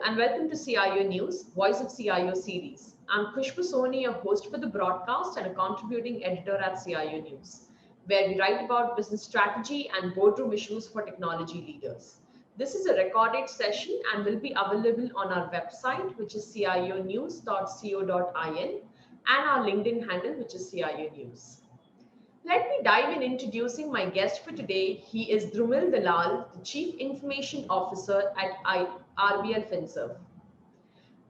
and welcome to CIO News, Voice of CIO series. I'm Khushbu Soni, a host for the broadcast and a contributing editor at CIO News, where we write about business strategy and boardroom issues for technology leaders. This is a recorded session and will be available on our website, which is cionews.co.in, and our LinkedIn handle, which is CIO News. Let me dive in introducing my guest for today. He is Dhrumil Dalal, the Chief Information Officer at RBL Finserv.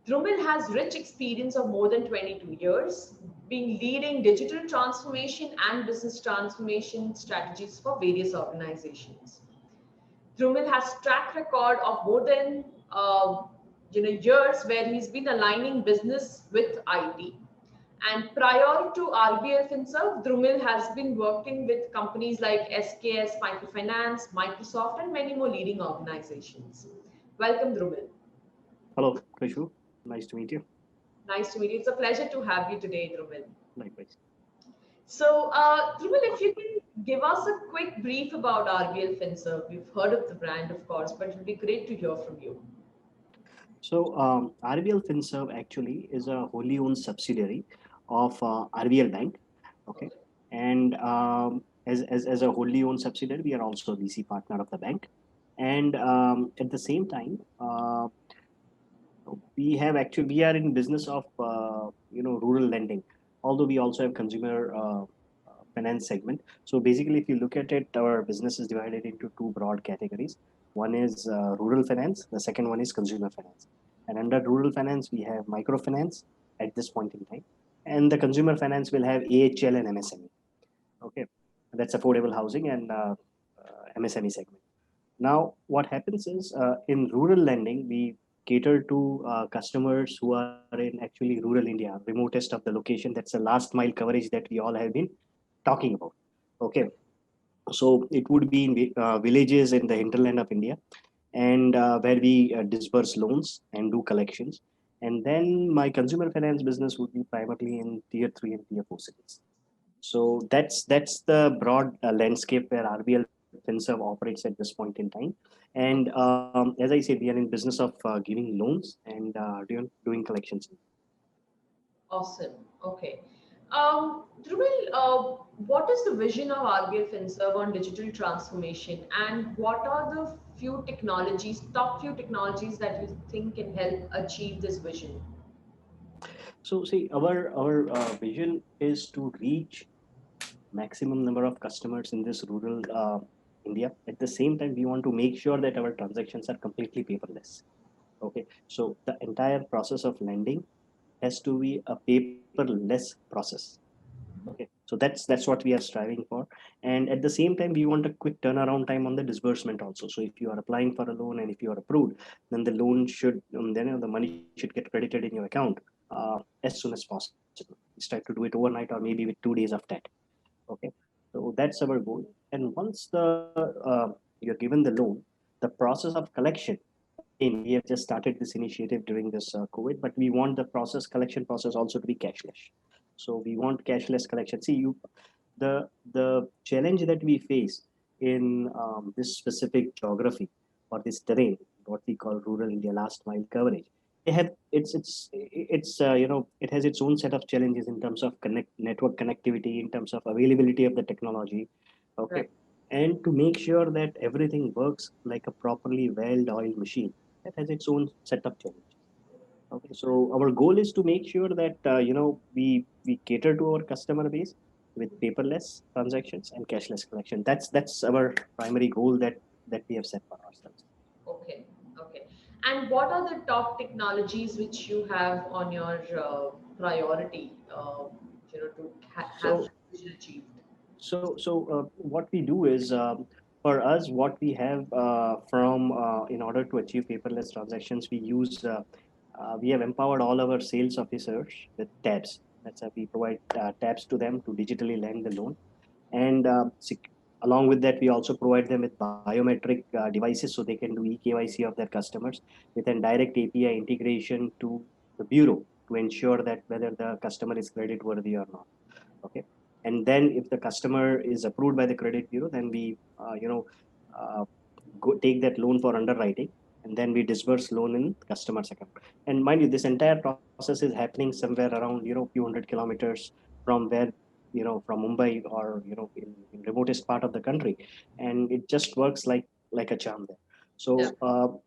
Dhrumil has rich experience of more than 22 years, being leading digital transformation and business transformation strategies for various organizations. Dhrumil has track record of more than years where he's been aligning business with IT. And prior to RBL Finserv, Dhrumil has been working with companies like SKS, Microfinance, Microsoft, and many more leading organizations. Welcome, Dhrumil. Hello, Khushbu. Nice to meet you. Nice to meet you. It's a pleasure to have you today, Dhrumil. Likewise. So, Dhrumil, if you can give us a quick brief about RBL Finserv. We've heard of the brand, of course, but it would be great to hear from you. So, RBL Finserv actually is a wholly owned subsidiary of RBL Bank. Okay. And as a wholly owned subsidiary, we are also a VC partner of the bank. And at the same time, we are in business of rural lending, although we also have consumer finance segment. So basically, if you look at it, our business is divided into two broad categories. One is rural finance, the second one is consumer finance. And under rural finance, we have microfinance at this point in time, and the consumer finance will have AHL and MSME. Okay, that's affordable housing and MSME segment. Now, what happens is in rural lending, we cater to customers who are in actually rural India, remotest of the location. That's the last mile coverage that we all have been talking about. Okay, so it would be in villages in the hinterland of India, and where we disburse loans and do collections. And then my consumer finance business would be primarily in tier 3 and tier 4 cities. So that's the broad landscape where RBL Finserv operates at this point in time. And as I said, we are in business of giving loans and doing collections. Awesome. Okay. Dhrumil, what is the vision of RBL Finserv on digital transformation, and what are the top few technologies that you think can help achieve this vision? So see, our vision is to reach maximum number of customers in this rural India. At the same time, we want to make sure that our transactions are completely paperless. Okay, so the entire process of lending has to be a paperless process. Okay, so that's what we are striving for. And at the same time, we want a quick turnaround time on the disbursement also. So if you are applying for a loan and if you are approved, then the loan should the money should get credited in your account as soon as possible. We try to do it overnight or maybe with 2 days of that. Okay, so that's our goal. And once you're given the loan, the process of collection, again, we have just started this initiative during this COVID, but we want the collection process also to be cashless. So we want cashless collection. See, the challenge that we face in this specific geography or this terrain, what we call rural India last mile coverage, it has its own set of challenges in terms of network connectivity, in terms of availability of the technology. Okay. Right. And to make sure that everything works like a properly well-oiled machine, that has its own set of challenges. Okay, so our goal is to make sure that we cater to our customer base with paperless transactions and cashless collection. That's our primary goal that we have set for ourselves. Okay. Okay. And what are the top technologies which you have on your priority, to have that vision achieved? So what we do is, for us, what we have in order to achieve paperless transactions, we have empowered all our sales officers with tabs. That's how we provide tabs to them to digitally lend the loan. And along with that, we also provide them with biometric devices so they can do eKYC of their customers with a direct API integration to the bureau to ensure that whether the customer is credit worthy or not. Okay. And then if the customer is approved by the credit bureau, then we take that loan for underwriting and then we disburse loan in customer's account. And mind you, this entire process is happening somewhere around, few hundred kilometers from where, from Mumbai, or, in remotest part of the country. And it just works like a charm there. Yeah. So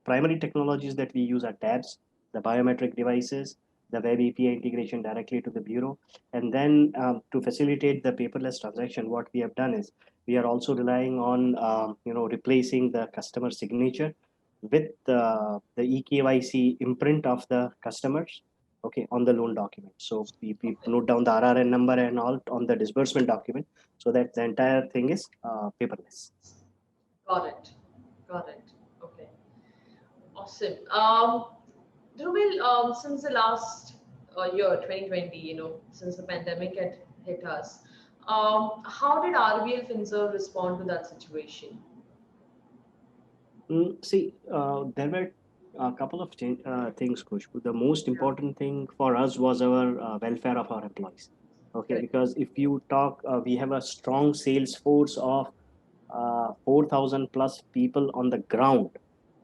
primary technologies that we use are tabs, the biometric devices, the web API integration directly to the bureau. And then to facilitate the paperless transaction, what we have done is we are also relying on, replacing the customer signature with the eKYC imprint of the customers, okay, on the loan document. So we Okay. note down the RRN number and all on the disbursement document, so that the entire thing is paperless. Got it. Got it. Okay. Awesome. Dhrumil, since the last year, 2020, since the pandemic had hit us, how did RBL Finserv respond to that situation? See, there were a couple of things, Khushbu. The most Yeah. important thing for us was our welfare of our employees. Okay, Correct. because if you talk, we have a strong sales force of 4,000 plus people on the ground.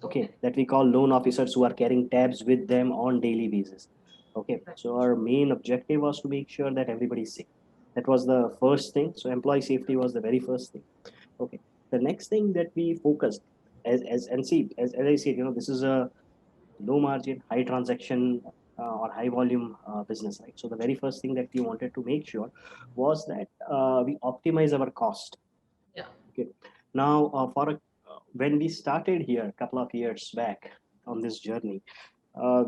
Okay, Okay. that we call loan officers who are carrying tabs with them on daily basis. Okay, Right. so our main objective was to make sure that everybody is safe. That was the first thing. So employee safety was the very first thing. Okay. The next thing that we focused, as and see, as I said, this is a low margin, high transaction, or high volume business, right? So the very first thing that we wanted to make sure was that we optimize our cost. Yeah. Okay. Now, when we started here a couple of years back on this journey,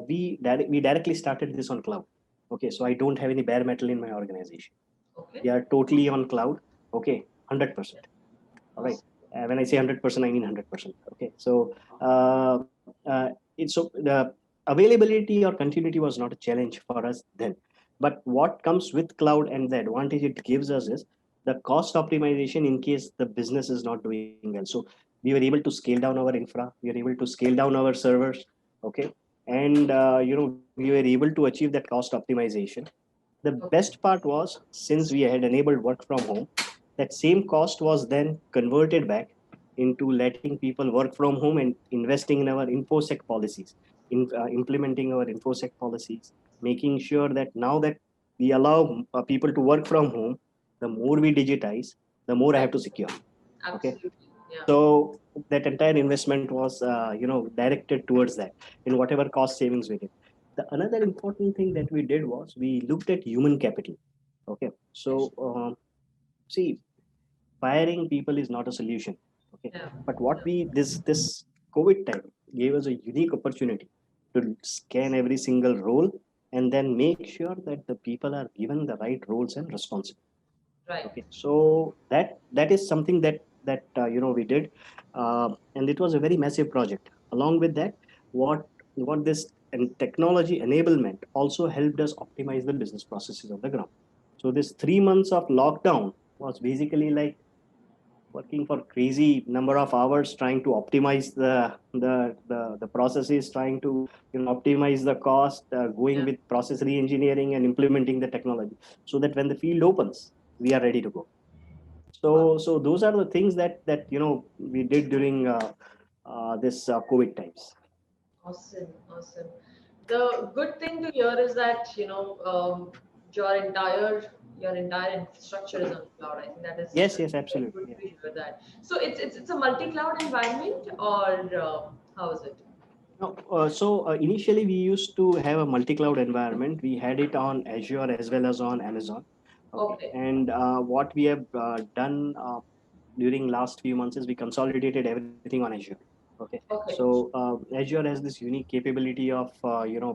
we directly started this on cloud. Okay, so I don't have any bare metal in my organization. Okay. We are totally on cloud. Okay, 100%. All right. Awesome. When I say 100%, I mean 100%. Okay. So the availability or continuity was not a challenge for us then. But what comes with cloud and the advantage it gives us is the cost optimization in case the business is not doing well. So we were able to scale down our infra. We were able to scale down our servers. Okay. And we were able to achieve that cost optimization. The best Okay. part was, since we had enabled work from home, that same cost was then converted back into letting people work from home and investing in our infosec policies, in implementing our infosec policies, making sure that now that we allow people to work from home, the more we digitize, the more I Right. have to secure. Okay, Absolutely. Yeah. so that entire investment was directed towards that in whatever cost savings we did. The another important thing that we did was we looked at human capital. Okay, so see, firing people is not a solution. Okay, Yeah. but what Yeah. we this COVID time gave us a unique opportunity to scan every single role and then make sure that the people are given the right roles and responsibilities. Right. Okay, so that is something that we did, and it was a very massive project. Along with that, what this and technology enablement also helped us optimize the business processes on the ground. So this 3 months of lockdown was basically like working for crazy number of hours trying to optimize the processes, trying to optimize the cost, going Yeah. with process re-engineering and implementing the technology, so that when the field opens, we are ready to go. Got So those are the things that we did during this COVID times. Awesome, awesome. The good thing to hear is that your entire infrastructure is on cloud. I think that is Yes, yes, very absolutely. good Yeah. to hear that. So it's a multi-cloud environment, or how is it? No, so initially we used to have a multi-cloud environment. We had it on Azure as well as on Amazon. Okay, Okay, and what we have done during last few months is we consolidated everything on Azure. Okay, okay, so Azure has this unique capability of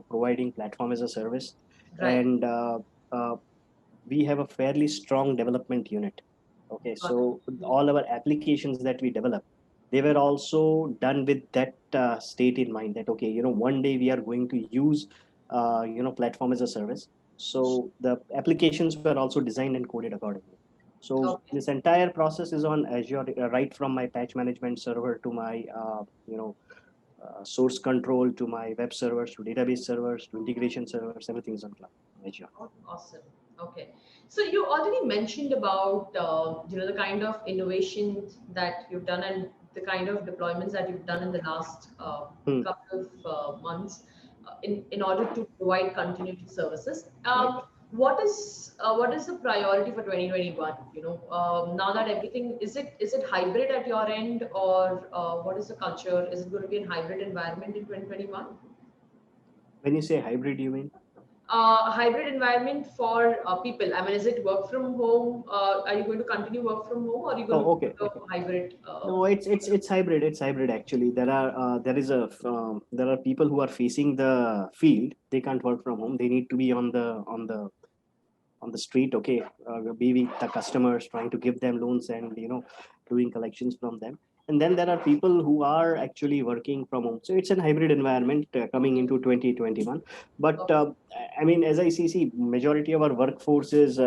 providing platform as a service, right, and uh, we have a fairly strong development unit. Okay, got it. so all our applications that we develop, they were also done with that state in mind, that okay, one day we are going to use platform as a service. So the applications were also designed and coded accordingly. So Okay, this entire process is on Azure, right from my patch management server to my source control, to my web servers, to database servers, to integration servers. Everything is on cloud, Azure. awesome. Okay, so you already mentioned about the kind of innovations that you've done, and the kind of deployments that you've done in the last Hmm. couple of months in order to provide continuity services. Right. What is the priority for 2021? Now that everything is it hybrid at your end, or what is the culture? Is it going to be a hybrid environment in 2021? When you say hybrid, you mean? Hybrid environment for people. I mean, is it work from home? Are you going to continue work from home, or are you going to Oh, go okay, to okay. a hybrid? No, it's hybrid. It's hybrid actually. There are people who are facing the field. They can't work from home. They need to be on the street. Okay, be with the customers, trying to give them loans and doing collections from them. And then there are people who are actually working from home. So it's an hybrid environment coming into 2021. But Okay. I mean, as I see, majority of our workforce is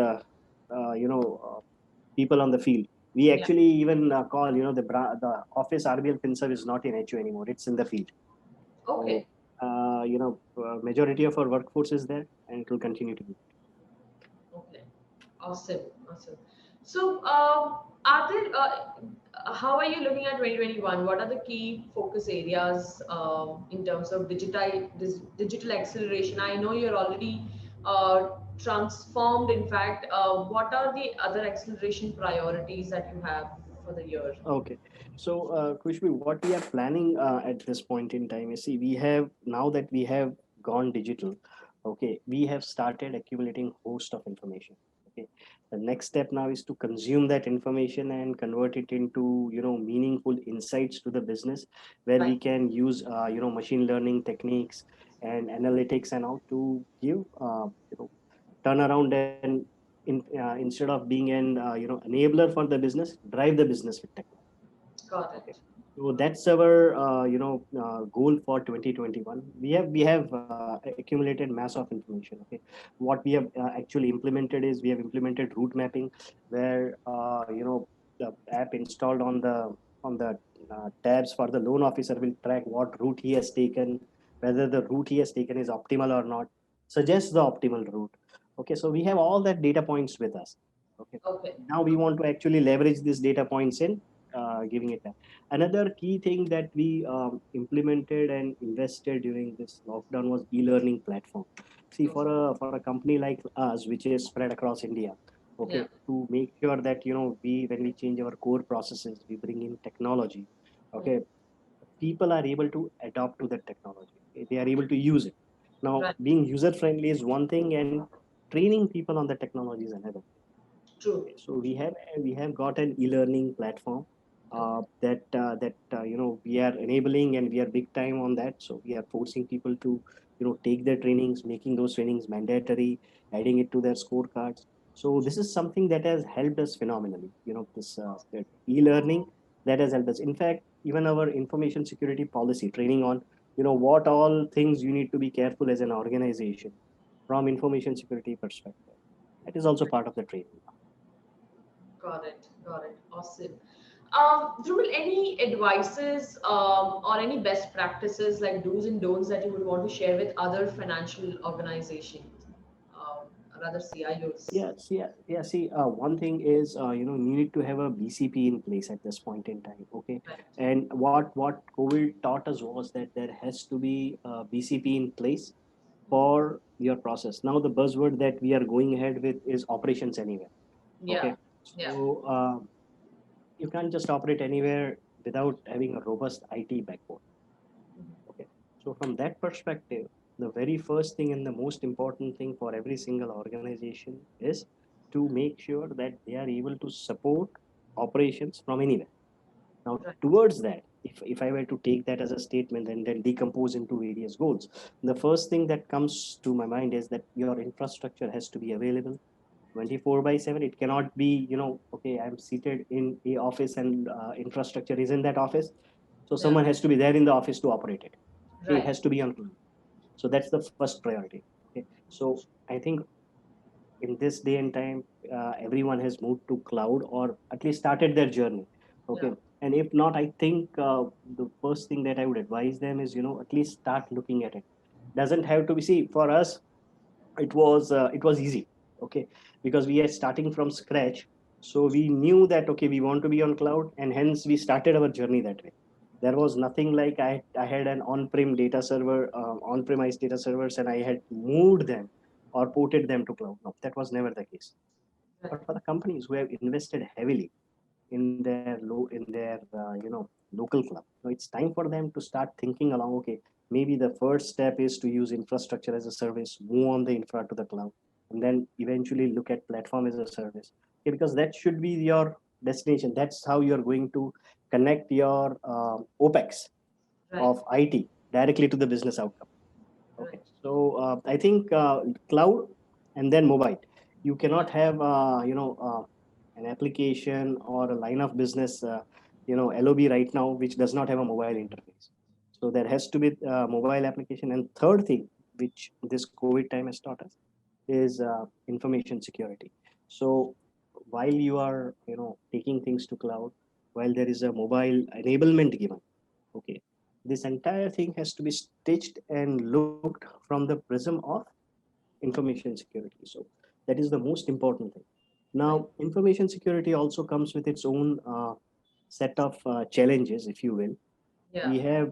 people on the field. We Yeah. actually even call the office RBL Finserv is not in HU anymore. It's in the field. So Okay. majority of our workforce is there, and it will continue to be. Okay. Awesome. Awesome. So, are there? How are you looking at 2021? What are the key focus areas in terms of digital acceleration? I know you're already transformed. In fact, what are the other acceleration priorities that you have for the year? Okay. So, Khushbu, what we are planning at this point in time is, see, we have now that we have gone digital, okay, we have started accumulating host of information. Okay. The next step now is to consume that information and convert it into, meaningful insights to the business, where Right. we can use, machine learning techniques and analytics and all to give, turn around and instead of being an, enabler for the business, drive the business with technology. Got Okay. it. So that's our goal for 2021. We have accumulated mass of information. Okay, what we have actually implemented is we have implemented route mapping, where the app installed on the tabs for the loan officer will track what route he has taken, whether the route he has taken is optimal or not, suggest the optimal route. Okay, so we have all that data points with us. Okay, Okay. now we want to actually leverage these data points in giving it back. Another key thing that we implemented and invested during this lockdown was e-learning platform. See, Okay. for a company like us, which is spread across India, Yeah. okay, to make sure that we when we change our core processes, we bring in technology. Mm. Okay, people are able to adopt to that technology. Okay, they are able to use it. Now, Right. being user friendly is one thing, and training people on the technology is another. True. So we have got an e-learning platform Okay. that we are enabling, and we are big time on that. So we are forcing people to take their trainings, making those trainings mandatory, adding it to their scorecards. So this is something that has helped us phenomenally. This that e-learning that has helped us. In fact, even our information security policy training on what all things you need to be careful as an organization from information security perspective. That is also part of the training. Got it. Got it. Awesome. Dhrumil, any advices or any best practices like do's and don'ts that you would want to share with other financial organizations, or other CIOs? Yeah. See, one thing is, you need to have a BCP in place at this point in time. Okay, Right. and what COVID taught us was that there has to be a BCP in place for your process. Now, the buzzword that we are going ahead with is operations anywhere. Yeah. Okay, Yeah. so you can't just operate anywhere without having a robust IT backbone. Okay. So from that perspective, the very first thing and the most important thing for every single organization is to make sure that they are able to support operations from anywhere. Now, Right. towards that, if I were to take that as a statement and then decompose into various goals, the first thing that comes to my mind is that your infrastructure has to be available 24 by 7. It cannot be, okay, I'm seated in a office and infrastructure is in that office. So Yeah. someone has to be there in the office to operate it. Okay, it Right. has to be on cloud. So that's the first priority. Okay, so I think in this day and time, everyone has moved to cloud or at least started their journey. Yeah. Okay, and if not, I think the first thing that I would advise them is at least start looking at it. Doesn't have to be, see, for us it was easy. Okay, because we are starting from scratch. So we knew that, okay, we want to be on cloud, and hence we started our journey that way. There was nothing like I had an on-prem data server, on-premise data servers, and I had moved them or ported them to cloud. No, that was never the case. Right. But for the companies who have invested heavily in their local cloud, so it's time for them to start thinking along. Okay, maybe the first step is to use infrastructure as a service, move on the infra to the cloud, and then eventually look at platform as a service. Okay, because that should be your destination. That's how you're going to connect your OPEX Right. of IT directly to the business outcome. Right. Okay, so I think cloud and then mobile. You cannot have an application or a line of business, LOB right now, which does not have a mobile interface. So there has to be mobile application. And third thing, which this COVID time has taught us, is information security. So while you are taking things to cloud, while there is a mobile enablement given, okay, this entire thing has to be stitched and looked from the prism of information security. So that is the most important thing. Right. Now, information security also comes with its own set of challenges, if you will. Yeah. We have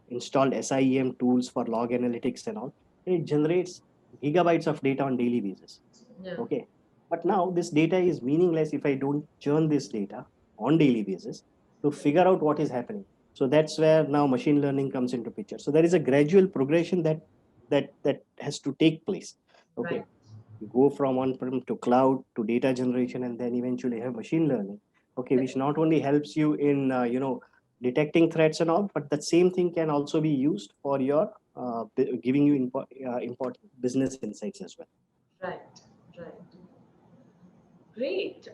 installed SIEM tools for log analytics and all. And it generates gigabytes of data on daily basis. Yeah. Okay, but now this data is meaningless if I don't churn this data on daily basis to figure out what is happening. So that's where now machine learning comes into picture. So there is a gradual progression that has to take place. Right. Okay, you go from on-prem to cloud to data generation, and then eventually have machine learning. Okay, which not only helps you in detecting threats and all, but that same thing can also be used for your giving you important business insights as well. Right. Right. Great.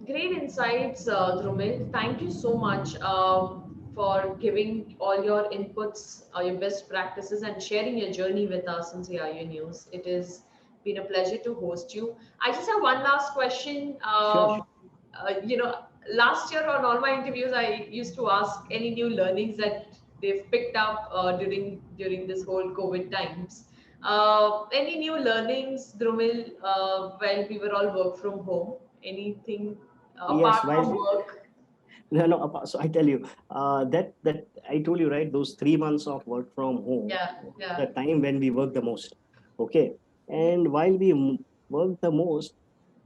Great insights, Dhrumil. Thank you so much for giving all your inputs, your best practices, and sharing your journey with us on CIO News. It has been a pleasure to host you. I just have one last question. Sure, sure. Last year on all my interviews, I used to ask any new learnings that they've picked up during this whole COVID times. Any new learnings, Dhrumil, while we were all work from home? Anything apart Yes, while from work? no, no. So I tell you, that I told you, right. Those 3 months of work from home, Yeah, the yeah, time when we work the most. Okay, and while we work the most,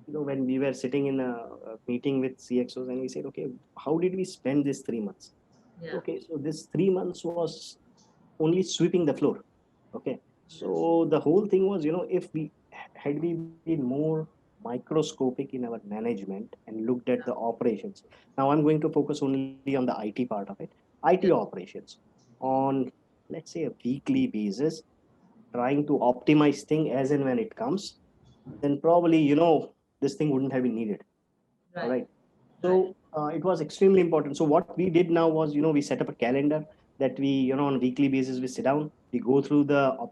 when we were sitting in a meeting with CXOs, and we said, okay, how did we spend these 3 months? yeah, Okay, so this 3 months was only sweeping the floor. Okay, so the whole thing was, if we had we been more microscopic in our management and looked at the operations. Now I'm going to focus only on the IT part of it. IT yeah, operations on, let's say, a weekly basis, trying to optimize thing as and when it comes, then probably this thing wouldn't have been needed. All right, right. right, So it was extremely important. So what we did now was, we set up a calendar that we, on a weekly basis, we sit down, we go through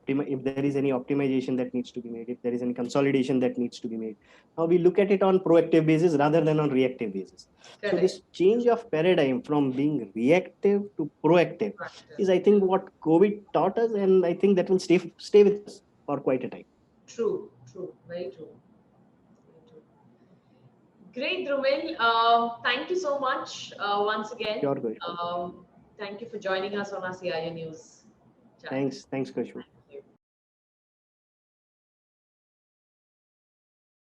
if there is any optimization that needs to be made, if there is any consolidation that needs to be made. Now we look at it on proactive basis rather than on reactive basis. So correct. this change of paradigm from being reactive to proactive Practice. is, I Yeah. think, what COVID taught us, and I think that will stay with us for quite a time. True, true, very true. Very true. Great, Dhrumil. Thank you so much once again. Sure, Kushbu. Thank you for joining us on our CIO News channel. Thanks, Kushbu.